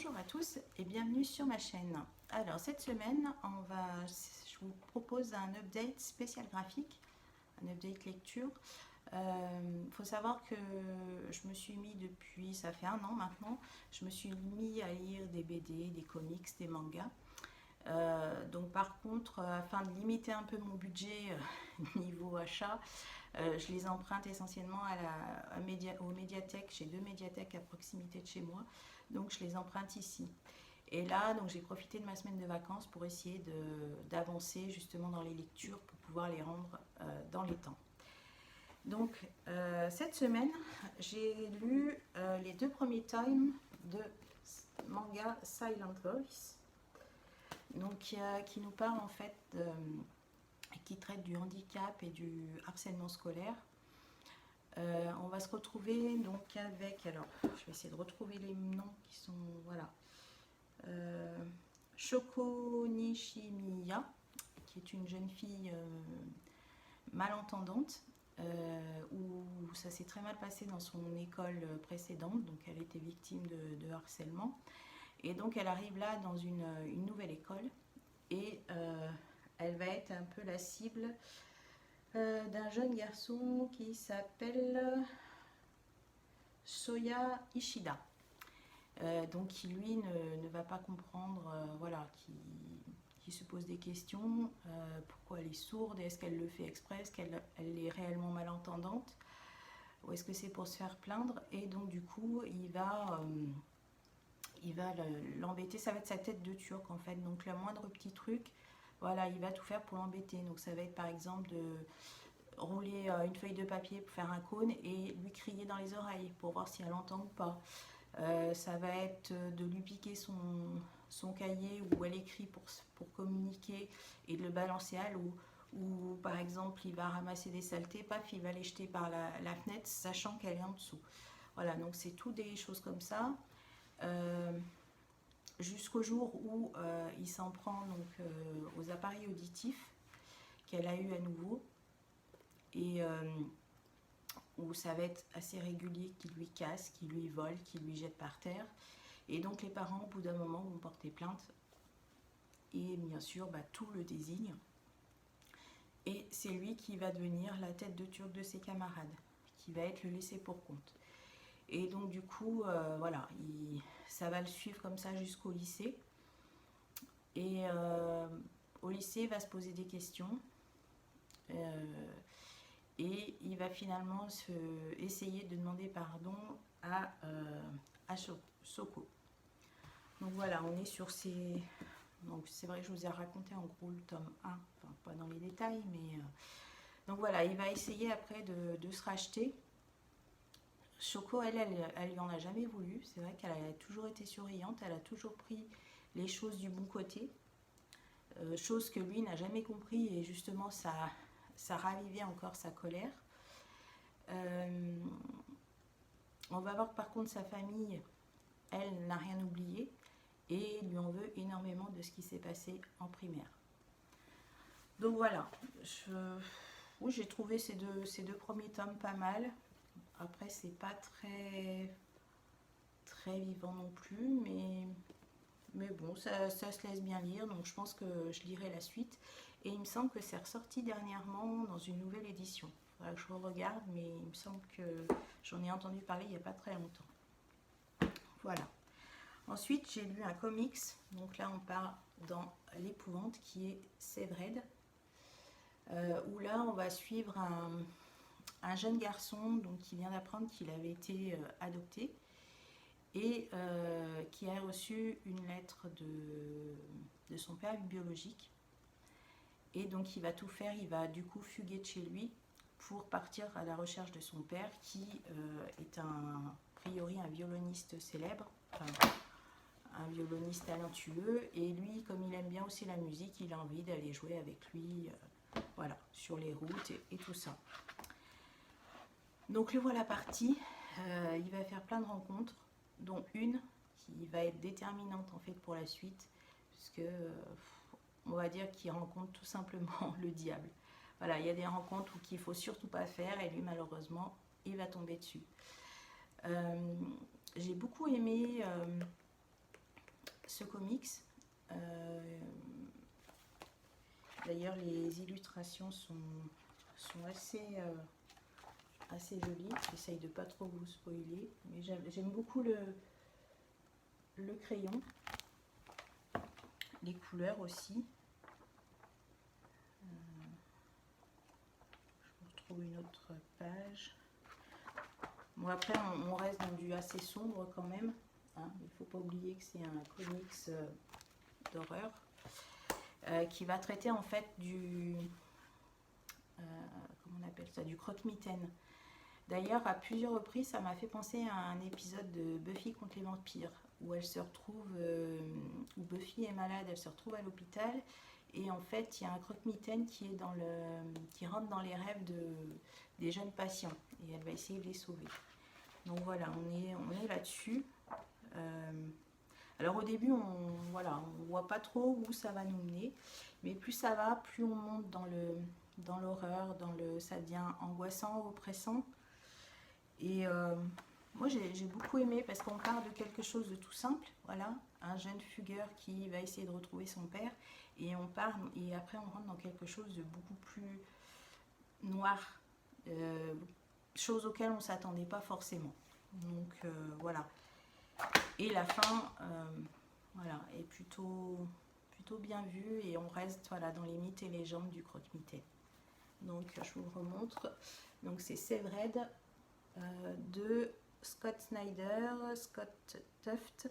Bonjour à tous et bienvenue sur ma chaîne. Alors cette semaine, je vous propose un update spécial graphique, un update lecture. Il faut savoir que je me suis mis depuis, ça fait 1 an maintenant, je me suis mis à lire des BD, des comics, des mangas. Donc par contre, afin de limiter un peu mon budget niveau achat, je les emprunte essentiellement aux médiathèques. J'ai 2 médiathèques à proximité de chez moi, donc je les emprunte ici. Et là, donc j'ai profité de ma semaine de vacances pour essayer d'avancer justement dans les lectures pour pouvoir les rendre dans les temps. Donc cette semaine, j'ai lu les 2 premiers tomes de manga Silent Voice, donc qui nous parle en fait qui traite du handicap et du harcèlement scolaire. On va se retrouver donc avec, alors je vais essayer de retrouver les noms qui sont, voilà, Shoko Nishimiya, qui est une jeune fille malentendante, où ça s'est très mal passé dans son école précédente, donc elle était victime de harcèlement. Et donc elle arrive là dans une nouvelle école et elle va être un peu la cible d'un jeune garçon qui s'appelle Soya Ishida. Donc qui lui ne va pas comprendre, voilà, qui se pose des questions, pourquoi elle est sourde, est-ce qu'elle le fait exprès, est-ce qu'elle est réellement malentendante, ou est-ce que c'est pour se faire plaindre. Et donc du coup il va l'embêter, ça va être sa tête de turc en fait, donc le moindre petit truc, voilà, il va tout faire pour l'embêter. Donc ça va être par exemple de rouler une feuille de papier pour faire un cône et lui crier dans les oreilles pour voir si elle entend ou pas. Ça va être de lui piquer son cahier où elle écrit pour communiquer et de le balancer à l'eau. Ou par exemple il va ramasser des saletés, paf, il va les jeter par la fenêtre sachant qu'elle est en dessous. Voilà, donc c'est tout des choses comme ça. Jusqu'au jour où il s'en prend donc aux appareils auditifs qu'elle a eu à nouveau, et où ça va être assez régulier, qui lui casse, qui lui vole, qui lui jette par terre. Et donc les parents au bout d'un moment vont porter plainte et bien sûr tout le désigne, et c'est lui qui va devenir la tête de turc de ses camarades, qui va être le laissé pour compte. Et donc du coup voilà, ça va le suivre comme ça jusqu'au lycée. Et au lycée, il va se poser des questions. Et il va finalement essayer de demander pardon à Soko. Donc voilà, on est sur ces... Donc c'est vrai que je vous ai raconté en gros le tome 1, enfin pas dans les détails, mais... Donc voilà, il va essayer après de se racheter. Shoko, elle lui en a jamais voulu. C'est vrai qu'elle a toujours été souriante, elle a toujours pris les choses du bon côté. Chose que lui n'a jamais compris, et justement ça ravivait encore sa colère. On va voir par contre sa famille, elle n'a rien oublié et lui en veut énormément de ce qui s'est passé en primaire. Donc voilà, oui, j'ai trouvé ces deux premiers tomes pas mal. Après c'est pas très vivant non plus, mais bon, ça se laisse bien lire, donc je pense que je lirai la suite. Et il me semble que c'est ressorti dernièrement dans une nouvelle édition. Il faudra que je regarde, mais il me semble que j'en ai entendu parler il n'y a pas très longtemps. Voilà. Ensuite, j'ai lu un comics, donc là on part dans l'épouvante, qui est Severed, où là on va suivre un jeune garçon donc, qui vient d'apprendre qu'il avait été adopté, et qui a reçu une lettre de son père biologique. Et donc il va tout faire, il va du coup fuguer de chez lui pour partir à la recherche de son père, qui est a priori un violoniste célèbre, enfin, un violoniste talentueux. Et lui, comme il aime bien aussi la musique, il a envie d'aller jouer avec lui, voilà, sur les routes et tout ça. Donc le voilà parti, il va faire plein de rencontres, dont une qui va être déterminante en fait pour la suite, puisque on va dire qu'il rencontre tout simplement le diable. Voilà, il y a des rencontres qu'il ne faut surtout pas faire, et lui malheureusement il va tomber dessus. J'ai beaucoup aimé ce comics. D'ailleurs, les illustrations sont assez jolies. J'essaye de pas trop vous spoiler, mais j'aime beaucoup le crayon, les couleurs aussi. Je retrouve une autre page. Bon, après, on reste dans du assez sombre quand même. Hein. Il ne faut pas oublier que c'est un comics d'horreur qui va traiter en fait comment on appelle ça, du croque-mitaine. D'ailleurs, à plusieurs reprises, ça m'a fait penser à un épisode de Buffy contre les vampires, où elle se retrouve, où Buffy est malade, elle se retrouve à l'hôpital, et en fait, il y a un croque-mitaine qui rentre dans les rêves des jeunes patients, et elle va essayer de les sauver. Donc voilà, on est là-dessus. Alors au début, on voit pas trop où ça va nous mener, mais plus ça va, plus on monte dans l'horreur, ça devient angoissant, oppressant. Et moi j'ai beaucoup aimé parce qu'on part de quelque chose de tout simple, voilà, un jeune fugueur qui va essayer de retrouver son père, et après on rentre dans quelque chose de beaucoup plus noir, chose auquel on ne s'attendait pas forcément. Donc voilà. Et la fin voilà, est plutôt bien vue, et on reste voilà, dans les mythes et légendes du croque-mitaine. Donc je vous le remontre. Donc c'est Severed de Scott Snyder, Scott Tuft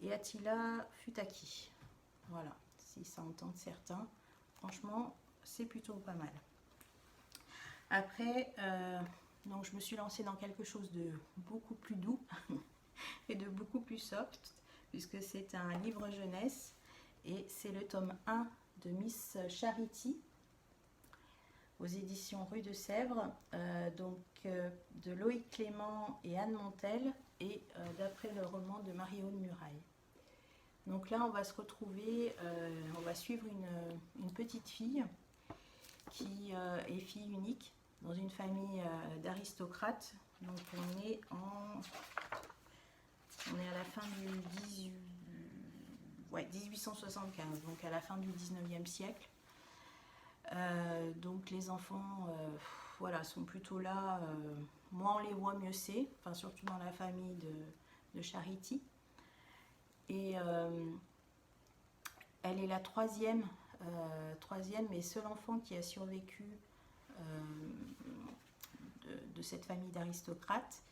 et Attila Futaki. Voilà, si ça entend certains. Franchement, c'est plutôt pas mal. Après, donc je me suis lancée dans quelque chose de beaucoup plus doux et de beaucoup plus soft, puisque c'est un livre jeunesse, et c'est le tome 1 de Miss Charity aux éditions Rue de Sèvres, de Loïc Clément et Anne Montel, et d'après le roman de Marie-Aude Muraille. Donc là, on va se retrouver, on va suivre une petite fille qui est fille unique dans une famille d'aristocrates. Donc on est à la fin du 1875, donc à la fin du 19e siècle. Donc les enfants voilà, sont plutôt là, moins on les voit mieux c'est, enfin, surtout dans la famille de Charity. Et elle est la troisième et seul enfant qui a survécu de cette famille d'aristocrates.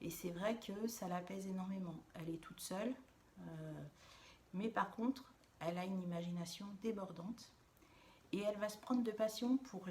Et c'est vrai que ça l'apaise énormément. Elle est toute seule, mais par contre, elle a une imagination débordante. Et elle va se prendre de passion pour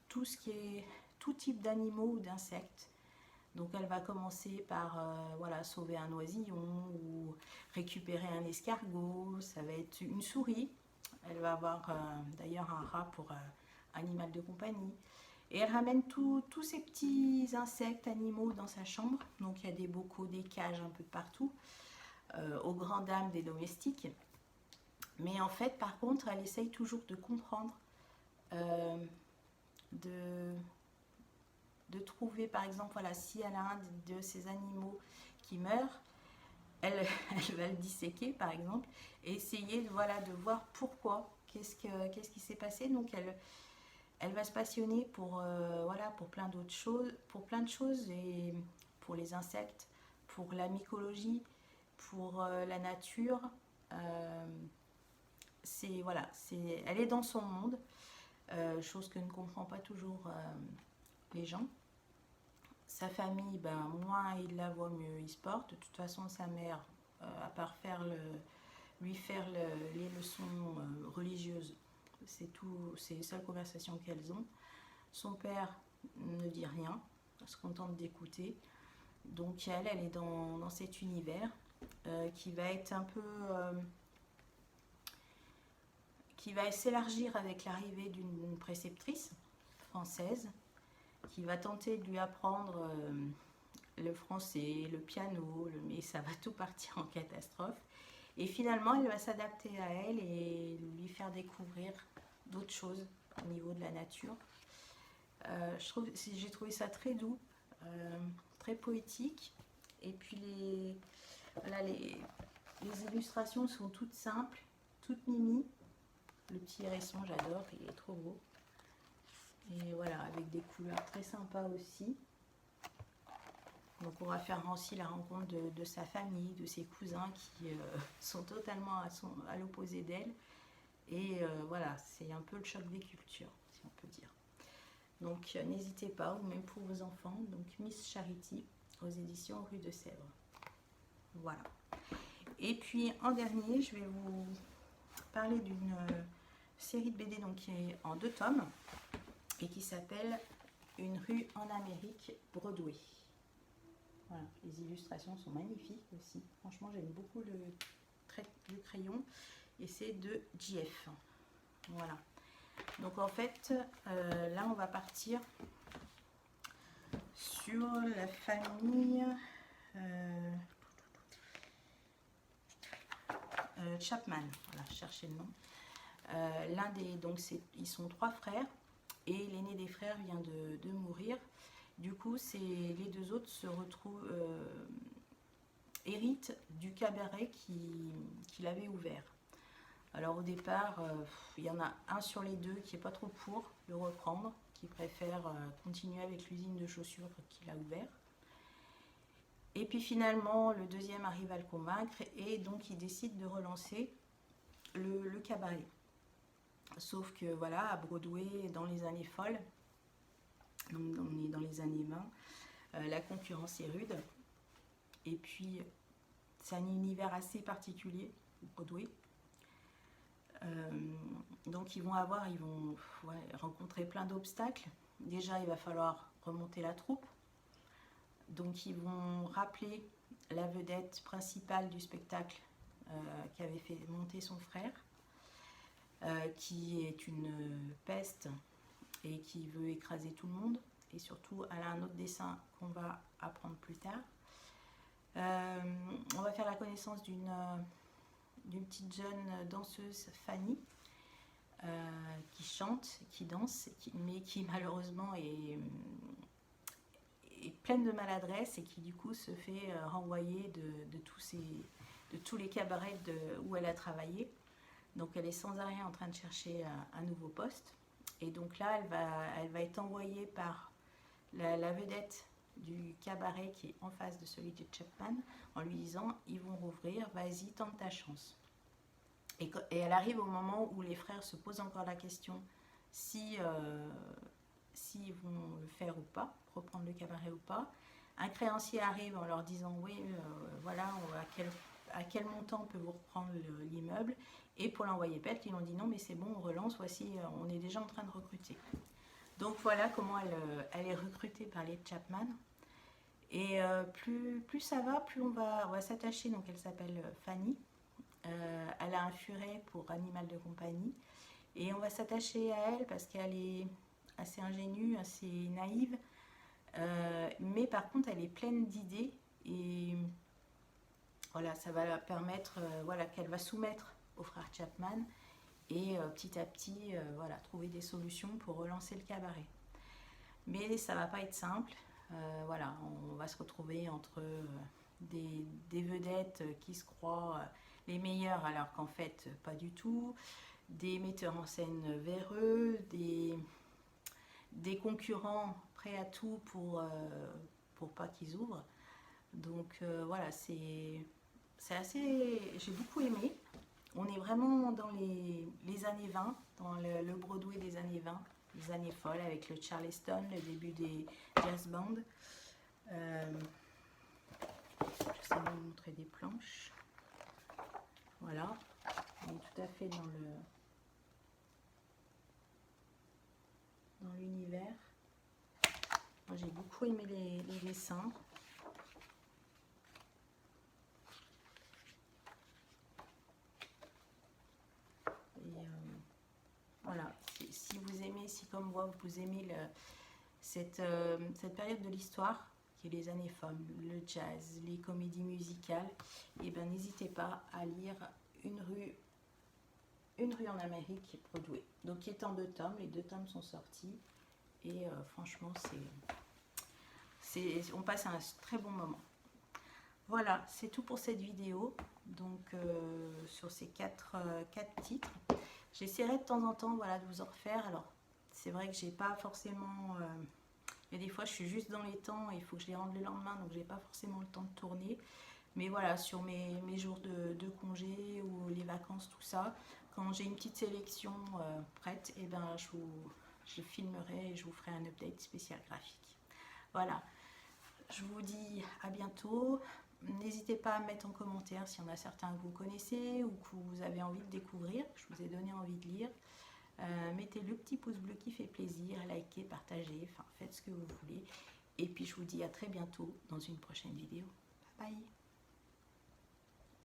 tout type d'animaux ou d'insectes. Donc elle va commencer par sauver un oisillon ou récupérer un escargot. Ça va être une souris. Elle va avoir d'ailleurs un rat pour animal de compagnie. Et elle ramène tous ces petits insectes, animaux dans sa chambre. Donc il y a des bocaux, des cages un peu de partout, aux grandes dames des domestiques. Mais en fait, par contre, elle essaye toujours de comprendre, de trouver, par exemple, voilà, si elle a un de ces animaux qui meurt, elle va le disséquer, par exemple, et essayer de voir pourquoi, qu'est-ce qui s'est passé. Donc elle va se passionner pour plein d'autres choses, pour plein de choses, et pour les insectes, pour la mycologie, pour la nature. Elle est dans son monde, chose que ne comprend pas toujours les gens. Sa famille, moins il la voit, mieux il se porte. De toute façon, sa mère, à part lui faire les leçons religieuses, c'est les seules conversations qu'elles ont. Son père ne dit rien, se contente d'écouter. Donc elle est dans cet univers qui va être un peu... qui va s'élargir avec l'arrivée d'une préceptrice française qui va tenter de lui apprendre le français, le piano, mais ça va tout partir en catastrophe. Et finalement, elle va s'adapter à elle et lui faire découvrir d'autres choses au niveau de la nature. J'ai trouvé ça très doux, très poétique. Et puis les illustrations sont toutes simples, toutes mimi. Le petit hérisson, j'adore, il est trop beau. Et voilà, avec des couleurs très sympas aussi. Donc on va faire aussi la rencontre de sa famille, de ses cousins qui sont totalement à l'opposé d'elle. Et voilà, c'est un peu le choc des cultures, si on peut dire. Donc n'hésitez pas, ou même pour vos enfants. Donc Miss Charity aux éditions Rue de Sèvres. Voilà. Et puis en dernier, je vais vous parler d'une série de BD donc, qui est en 2 tomes et qui s'appelle Une rue en Amérique, Broadway. Voilà, les illustrations sont magnifiques aussi. Franchement, j'aime beaucoup le trait du crayon et c'est de JF. Voilà. Donc en fait, là on va partir sur la famille Chapman. Voilà, cherchez le nom. L'un des, donc ils sont 3 frères et l'aîné des frères vient de mourir. Du coup, les 2 autres se retrouvent, héritent du cabaret qu'il avait ouvert. Alors au départ, il y en a un sur les 2 qui n'est pas trop pour le reprendre, qui préfère continuer avec l'usine de chaussures qu'il a ouvert. Et puis finalement, le deuxième arrive à le convaincre et donc il décide de relancer le cabaret. Sauf que voilà, à Broadway, dans les années folles, donc on est dans les années 20, la concurrence est rude. Et puis, c'est un univers assez particulier, Broadway. Donc ils vont rencontrer plein d'obstacles. Déjà, il va falloir remonter la troupe. Donc ils vont rappeler la vedette principale du spectacle qui avait fait monter son frère, qui est une peste et qui veut écraser tout le monde. Et surtout, elle a un autre dessin qu'on va apprendre plus tard. On va faire la connaissance d'une petite jeune danseuse, Fanny, qui chante, qui danse, mais qui malheureusement est pleine de maladresse et qui du coup se fait renvoyer de tous les cabarets où elle a travaillé. Donc elle est sans arrêt en train de chercher un nouveau poste. Et donc là, elle va être envoyée par la vedette du cabaret qui est en face de celui de Chapman en lui disant « ils vont rouvrir, vas-y, tente ta chance ». Et elle arrive au moment où les frères se posent encore la question s'ils vont le faire ou pas, reprendre le cabaret ou pas. Un créancier arrive en leur disant « oui, voilà, à quel montant on peut vous reprendre l'immeuble ?» Et pour l'envoyer pète, ils ont dit « non, mais c'est bon, on relance, voici, on est déjà en train de recruter ». Donc voilà comment elle est recrutée par les Chapman. Et plus ça va, plus on va s'attacher. Donc elle s'appelle Fanny. Elle a un furet pour animal de compagnie. Et on va s'attacher à elle parce qu'elle est assez ingénue, assez naïve. Mais par contre, elle est pleine d'idées. Et voilà, ça va permettre qu'elle va soumettre aux frères Chapman. Et petit à petit, trouver des solutions pour relancer le cabaret. Mais ça va pas être simple. On va se retrouver entre des vedettes qui se croient les meilleures alors qu'en fait pas du tout, des metteurs en scène véreux, des concurrents prêts à tout pour pas qu'ils ouvrent. Donc c'est assez... J'ai beaucoup aimé. On est vraiment dans les années 20, dans le Broadway des années 20, les années folles, avec le Charleston, le début des jazz bands. J'essaie de vous montrer des planches. Voilà, on est tout à fait dans l'univers. Moi, j'ai beaucoup aimé les dessins. Voilà, si vous aimez, si comme moi vous aimez cette période de l'histoire, qui est les années folles, le jazz, les comédies musicales, et ben n'hésitez pas à lire Une rue en Amérique, Broadway. Donc qui est en 2 tomes, les 2 tomes sont sortis, et franchement on passe un très bon moment. Voilà, c'est tout pour cette vidéo. Donc sur ces quatre titres. J'essaierai de temps en temps, voilà, de vous en refaire. Alors, c'est vrai que j'ai pas forcément... il y a des fois, je suis juste dans les temps et il faut que je les rende le lendemain, donc j'ai pas forcément le temps de tourner. Mais voilà, sur mes jours de congé ou les vacances, tout ça, quand j'ai une petite sélection prête, et ben je filmerai et je vous ferai un update spécial graphique. Voilà, je vous dis à bientôt. N'hésitez pas à mettre en commentaire s'il y en a certains que vous connaissez ou que vous avez envie de découvrir, que je vous ai donné envie de lire. Mettez le petit pouce bleu qui fait plaisir, likez, partagez, enfin faites ce que vous voulez. Et puis je vous dis à très bientôt dans une prochaine vidéo. Bye bye.